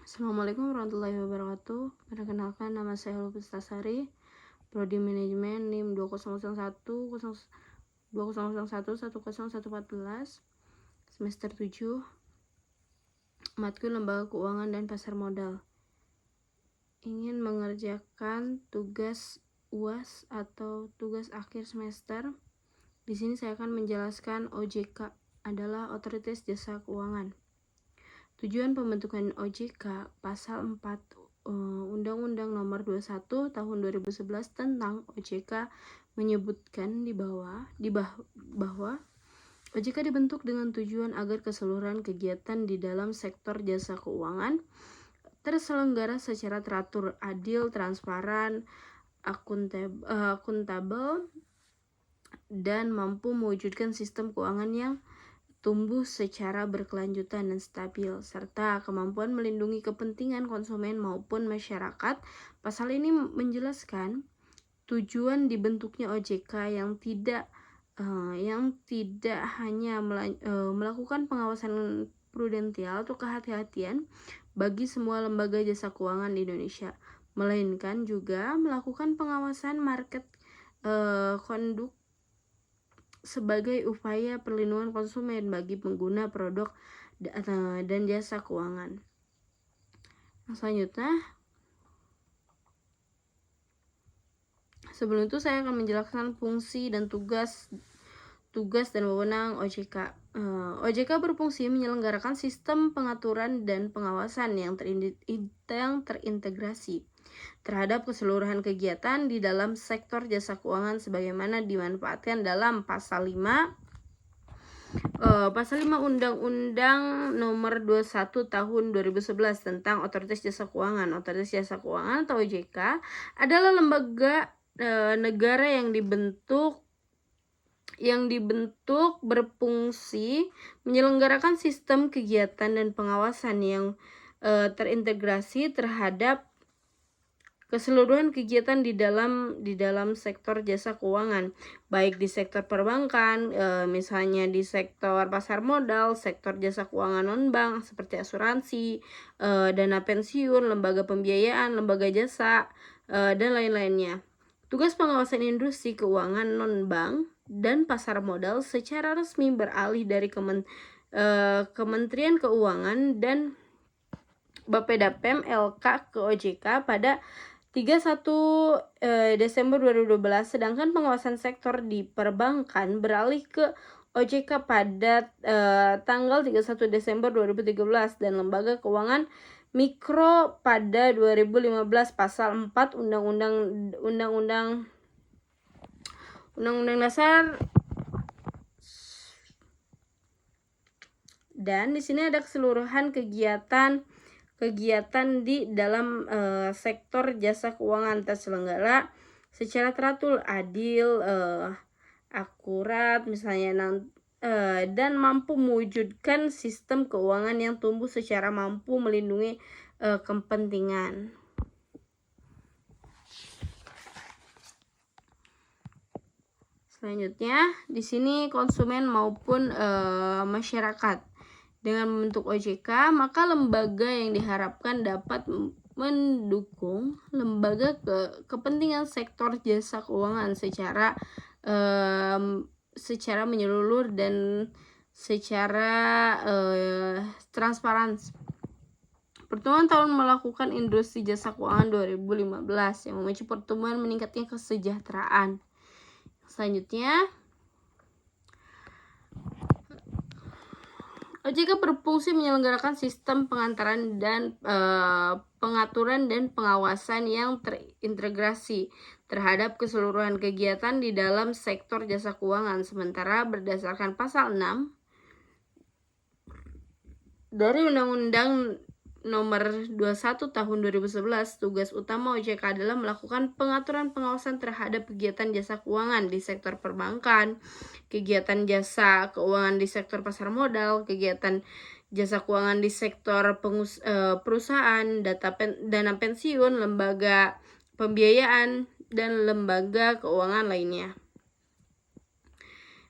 Assalamualaikum warahmatullahi wabarakatuh. Perkenalkan, nama saya Lupus Tasari, Prodi Manajemen NIM 2001 semester 7, matkul Lembaga Keuangan dan Pasar Modal. Ingin mengerjakan tugas UAS atau tugas akhir semester. Di sini saya akan menjelaskan OJK adalah Otoritas Jasa Keuangan. Tujuan pembentukan OJK pasal 4 Undang-Undang Nomor 21 Tahun 2011 tentang OJK menyebutkan bahwa OJK dibentuk dengan tujuan agar keseluruhan kegiatan di dalam sektor jasa keuangan terselenggara secara teratur, adil, transparan, akuntabel, dan mampu mewujudkan sistem keuangan yang tumbuh secara berkelanjutan dan stabil, serta kemampuan melindungi kepentingan konsumen maupun masyarakat. Pasal ini menjelaskan tujuan dibentuknya OJK yang tidak hanya melakukan pengawasan prudensial atau kehati-hatian bagi semua lembaga jasa keuangan di Indonesia, melainkan juga melakukan pengawasan market conduct sebagai upaya perlindungan konsumen bagi pengguna produk dan jasa keuangan. Selanjutnya, sebelum itu saya akan menjelaskan fungsi dan tugas dan wewenang OJK. OJK berfungsi menyelenggarakan sistem pengaturan dan pengawasan yang terintegrasi terhadap keseluruhan kegiatan di dalam sektor jasa keuangan sebagaimana dimanfaatkan dalam Pasal 5 Undang-Undang Nomor 21 Tahun 2011 tentang Otoritas Jasa Keuangan. Otoritas Jasa Keuangan atau OJK adalah lembaga negara yang dibentuk berfungsi menyelenggarakan sistem kegiatan dan pengawasan yang terintegrasi terhadap keseluruhan kegiatan di dalam sektor jasa keuangan, baik di sektor perbankan, misalnya di sektor pasar modal, sektor jasa keuangan non-bank seperti asuransi, dana pensiun, lembaga pembiayaan, lembaga jasa, dan lain-lainnya. Tugas pengawasan industri keuangan non-bank dan pasar modal secara resmi beralih dari Kementerian Keuangan dan Bapedapem LK ke OJK pada 31 Desember 2012, sedangkan pengawasan sektor di perbankan beralih ke OJK pada tanggal 31 Desember 2013 dan lembaga keuangan mikro pada 2015 pasal 4 Undang-Undang Dasar. Dan di sini ada keseluruhan kegiatan di dalam sektor jasa keuangan terselenggara secara teratur, adil, akurat, misalnya, dan mampu mewujudkan sistem keuangan yang tumbuh secara mampu melindungi kepentingan. Selanjutnya, di sini konsumen maupun masyarakat. Dengan membentuk OJK, maka lembaga yang diharapkan dapat mendukung lembaga kepentingan sektor jasa keuangan secara menyeluruh dan secara transparan. Pertumbuhan tahun melakukan industri jasa keuangan 2015 yang memicu pertumbuhan meningkatnya kesejahteraan. Selanjutnya, OJK berfungsi menyelenggarakan sistem pengaturan dan pengawasan yang terintegrasi terhadap keseluruhan kegiatan di dalam sektor jasa keuangan. Sementara berdasarkan pasal 6 dari Undang-Undang Nomor 21 Tahun 2011, tugas utama OJK adalah melakukan pengaturan pengawasan terhadap kegiatan jasa keuangan di sektor perbankan, kegiatan jasa keuangan di sektor pasar modal, kegiatan jasa keuangan di sektor perusahaan, dana pensiun, lembaga pembiayaan, dan lembaga keuangan lainnya.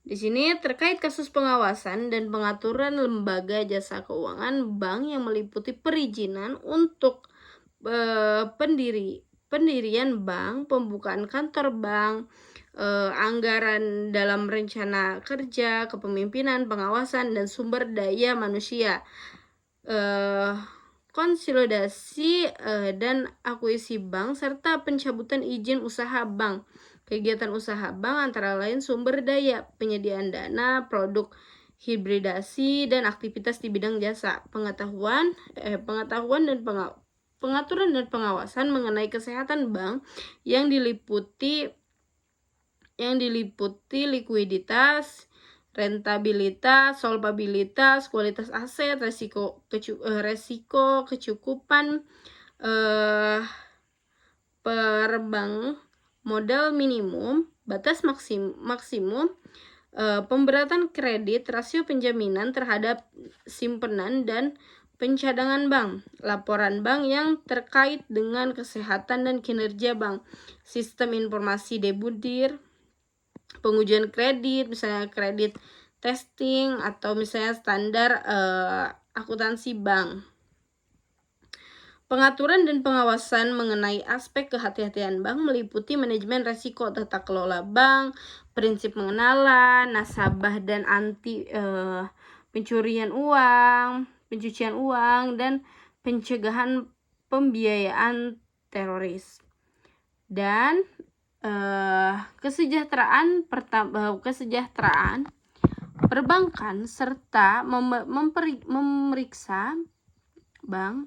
Di sini terkait kasus pengawasan dan pengaturan lembaga jasa keuangan bank yang meliputi perizinan untuk pendirian bank, pembukaan kantor bank, anggaran dalam rencana kerja, kepemimpinan, pengawasan, dan sumber daya manusia, konsolidasi dan akuisisi bank, serta pencabutan izin usaha bank. Kegiatan usaha bank antara lain sumber daya, penyediaan dana, produk hibridasi, dan aktivitas di bidang jasa. Pengetahuan dan pengaturan dan pengawasan mengenai kesehatan bank yang diliputi likuiditas, rentabilitas, solvabilitas, kualitas aset, resiko kecukupan per bank, modal minimum, batas maksimum, pemberatan kredit, rasio penjaminan terhadap simpanan dan pencadangan bank, laporan bank yang terkait dengan kesehatan dan kinerja bank, sistem informasi debutir, pengujian kredit, misalnya kredit testing, atau misalnya standar akuntansi bank. Pengaturan dan pengawasan mengenai aspek kehati-hatian bank meliputi manajemen risiko tata kelola bank, prinsip pengenalan nasabah dan anti pencucian uang, dan pencegahan pembiayaan teroris. Dan kesejahteraan perbankan serta memeriksa bank,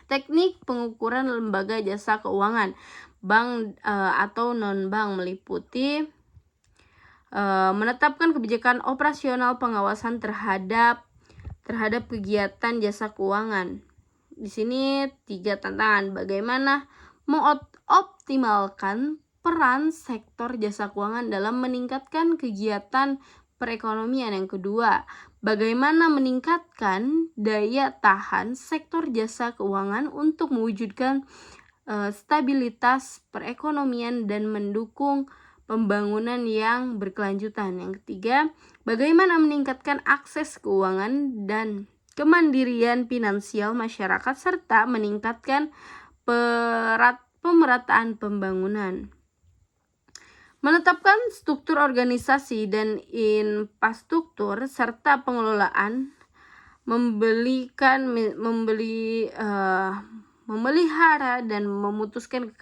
teknik pengukuran lembaga jasa keuangan bank atau non-bank meliputi menetapkan kebijakan operasional pengawasan terhadap kegiatan jasa keuangan. Di sini 3 tantangan: bagaimana mengoptimalkan peran sektor jasa keuangan dalam meningkatkan kegiatan perekonomian. Yang kedua, bagaimana meningkatkan daya tahan sektor jasa keuangan untuk mewujudkan stabilitas perekonomian dan mendukung pembangunan yang berkelanjutan. Yang ketiga, bagaimana meningkatkan akses keuangan dan kemandirian finansial masyarakat serta meningkatkan pemerataan pembangunan. Menetapkan struktur organisasi dan infrastruktur serta pengelolaan, memelihara dan menuntaskan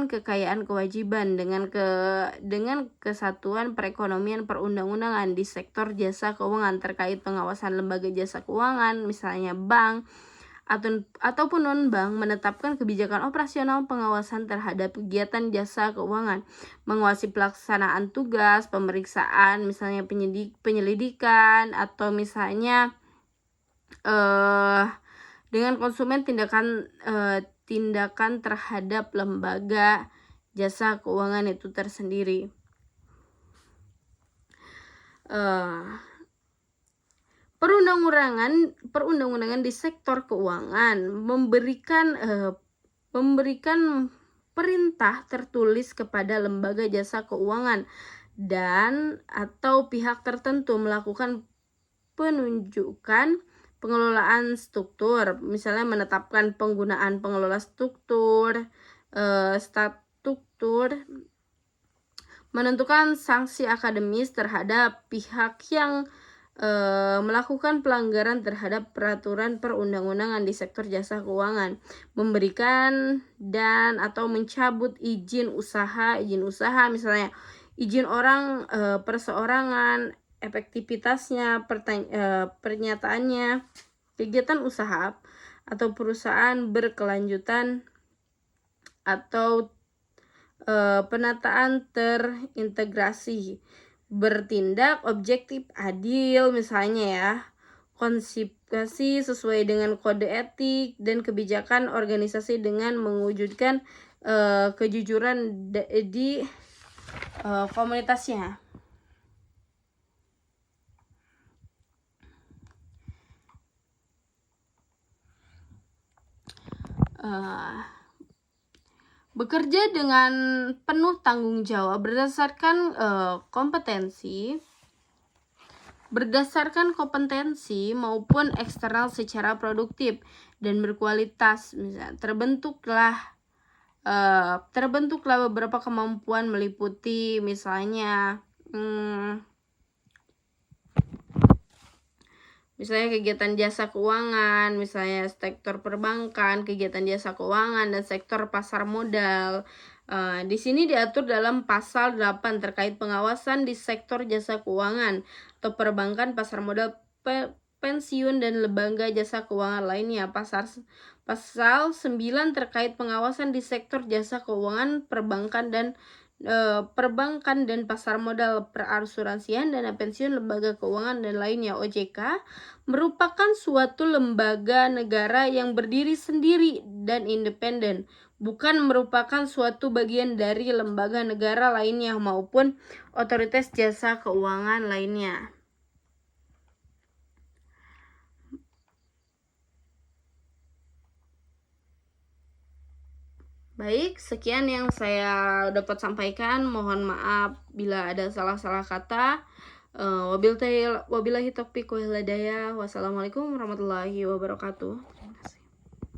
kekayaan kewajiban dengan kesatuan perekonomian perundang-undangan di sektor jasa keuangan terkait pengawasan lembaga jasa keuangan, misalnya bank ataupun non-bank, menetapkan kebijakan operasional pengawasan terhadap kegiatan jasa keuangan, mengawasi pelaksanaan tugas, pemeriksaan, misalnya penyelidikan, atau misalnya dengan konsumen tindakan terhadap lembaga jasa keuangan itu tersendiri. Perundang-undangan di sektor keuangan memberikan perintah tertulis kepada lembaga jasa keuangan dan atau pihak tertentu melakukan penunjukan pengelolaan struktur, misalnya menetapkan penggunaan pengelola struktur, menentukan sanksi akademis terhadap pihak yang melakukan pelanggaran terhadap peraturan perundang-undangan di sektor jasa keuangan, memberikan dan atau mencabut izin usaha, misalnya izin orang perseorangan, efektivitasnya, pernyataannya, kegiatan usaha atau perusahaan berkelanjutan, atau penataan terintegrasi, bertindak objektif adil, misalnya ya, konsistensi sesuai dengan kode etik dan kebijakan organisasi dengan mewujudkan kejujuran di komunitasnya. bekerja dengan penuh tanggung jawab berdasarkan kompetensi maupun eksternal secara produktif dan berkualitas. Misalnya terbentuklah beberapa kemampuan meliputi misalnya kegiatan jasa keuangan, misalnya sektor perbankan, kegiatan jasa keuangan, dan sektor pasar modal. Di sini diatur dalam pasal 8 terkait pengawasan di sektor jasa keuangan atau perbankan, pasar modal, pensiun, dan lembaga jasa keuangan lainnya. Pasal 9 terkait pengawasan di sektor jasa keuangan, perbankan dan pasar modal, perasuransian, dana pensiun, lembaga keuangan, dan lainnya. OJK merupakan suatu lembaga negara yang berdiri sendiri dan independen, bukan merupakan suatu bagian dari lembaga negara lainnya maupun otoritas jasa keuangan lainnya. Baik, sekian yang saya dapat sampaikan. Mohon maaf bila ada salah-salah kata. Wabillahi taufiq wal hidayah. Wassalamualaikum warahmatullahi wabarakatuh. Terima kasih.